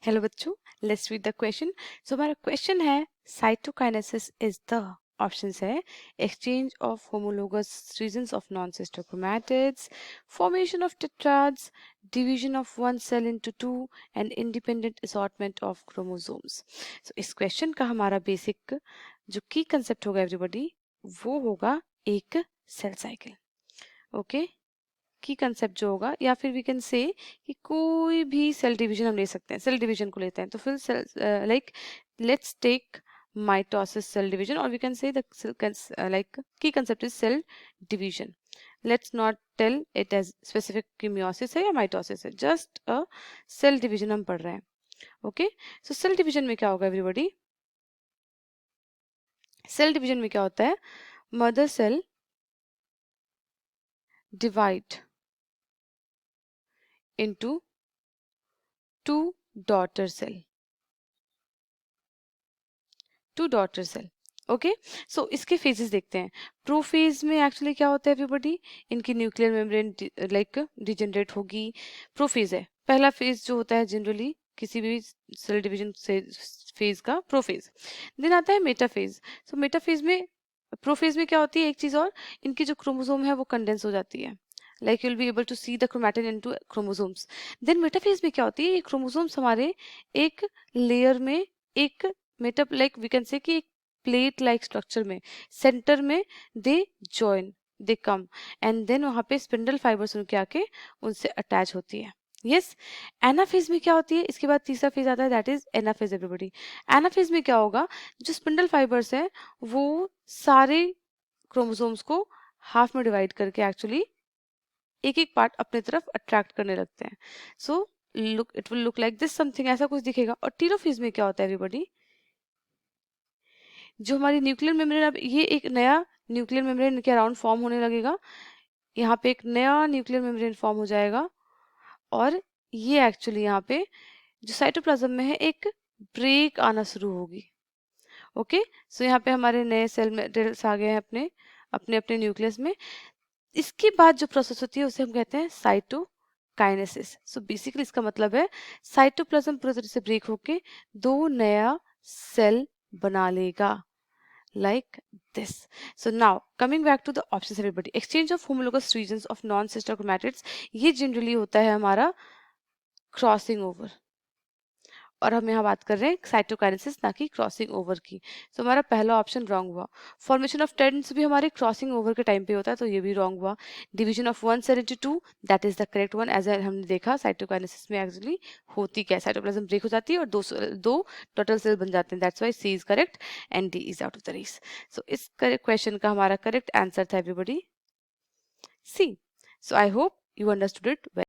Hello बच्चों, let's read the question. So हमारा question है साइटोकाइनेसिस इज द ऑप्शंस है exchange of homologous regions of non sister chromatids, formation of tetrads, division of one cell into two and independent assortment of chromosomes. So इस question का हमारा basic जो की concept होगा everybody, वो होगा एक सेल साइकिल। ओके, की कंसेप्ट जो होगा, या फिर वी कैन से कि कोई भी सेल डिवीजन हम ले सकते हैं। सेल डिवीजन को लेते हैं तो फिर cell like let's take mitosis cell division, और we can say the like की concept is cell division. Let's not tell it as specific कि मियोसिस है या माइटोसिस है, जस्ट अ सेल डिवीजन हम पढ़ रहे हैं। ओके, सो सेल डिवीजन में क्या होगा एवरीबॉडी? सेल डिवीजन में क्या होता है? Mother cell divide into two daughter cell, two daughter cell. Okay, so इसके फेजेस देखते हैं। प्रोफेज में एक्चुअली क्या होता है एवरीबॉडी? इनकी न्यूक्लियर मेम्ब्रेन लाइक डिजेनरेट होगी। प्रोफेज है पहला फेज जो होता है जनरली किसी भी सेल डिवीजन से फेज का, प्रोफेज। देन आता है मेटाफेज। सो मेटाफेज में, प्रोफेज में क्या होती है एक चीज और, इनकी जो क्रोमोसोम है वो कंडेंस हो जाती है, like you will be able to see the chromatin into chromosomes. Then metaphase में क्या होती है, ये क्रोमोसोम्स हमारे एक लेयर में, एक Meta like we can say कि एक प्लेट लाइक स्ट्रक्चर में सेंटर में they join, they come, and then वहां पे स्पिंडल फाइबर्स उनके आके उनसे अटैच होती है। यस, एनाफेज में क्या होती है? इसके बाद तीसरा फेज आता है, that is anaphase everybody. Anaphase में क्या होगा? जो स्पिंडल फाइबर्स है वो सारे क्रोमोसोम्स को हाफ में डिवाइड करके एक्चुअली एक एक पार्ट अपने तरफ अट्रैक्ट करने लगते हैं। So look, it will look like this, something ऐसा कुछ दिखेगा। और टीलोफेज में क्या होता है एवरीबॉडी? जो हमारी न्यूक्लियर मेम्ब्रेन, अब ये एक नया न्यूक्लियर मेम्ब्रेन के अराउंड फॉर्म होने लगेगा। यहाँ पे एक नया न्यूक्लियर मेम्ब्रेन फॉर्म हो जाएगा, और ये एक्चुअली यहाँ पे जो साइटोप्लाज्म में है एक ब्रेक आना शुरू होगी। ओके, सो यहाँ पे हमारे नए सेल मेटेरियल्स आ गए हैं अपने अपने अपने न्यूक्लियस में। इसके बाद जो प्रोसेस होती है उसे हम कहते हैं साइटोकाइनेसिस। सो बेसिकली इसका मतलब है साइटोप्लाज्म पूरी तरह से ब्रेक होके दो नया सेल बना लेगा, like this. So now coming back to the options everybody, exchange of homologous regions of non-sister chromatids, ये generally होता है हमारा क्रॉसिंग ओवर, और हम यहाँ बात कर रहे हैं साइटोकाइनेसिस ना कि क्रॉसिंग ओवर की। सो हमारा पहला ऑप्शन रॉन्ग हुआ। फॉर्मेशन ऑफ टेंट्स भी हमारे क्रॉसिंग ओवर के टाइम पे होता है, तो ये भी रॉन्ग हुआ। Division of one cell into two, that is the correct one. As हमने देखा साइटोकाइनेसिस में एक्चुअली होती क्या है, साइटोप्लाज्म ब्रेक हो जाती है और दो टोटल सेल बन जाते हैं, that's why C is correct and D is out of the race. So इस क्वेश्चन का हमारा करेक्ट आंसर था everybody C. So I hope you understood it well.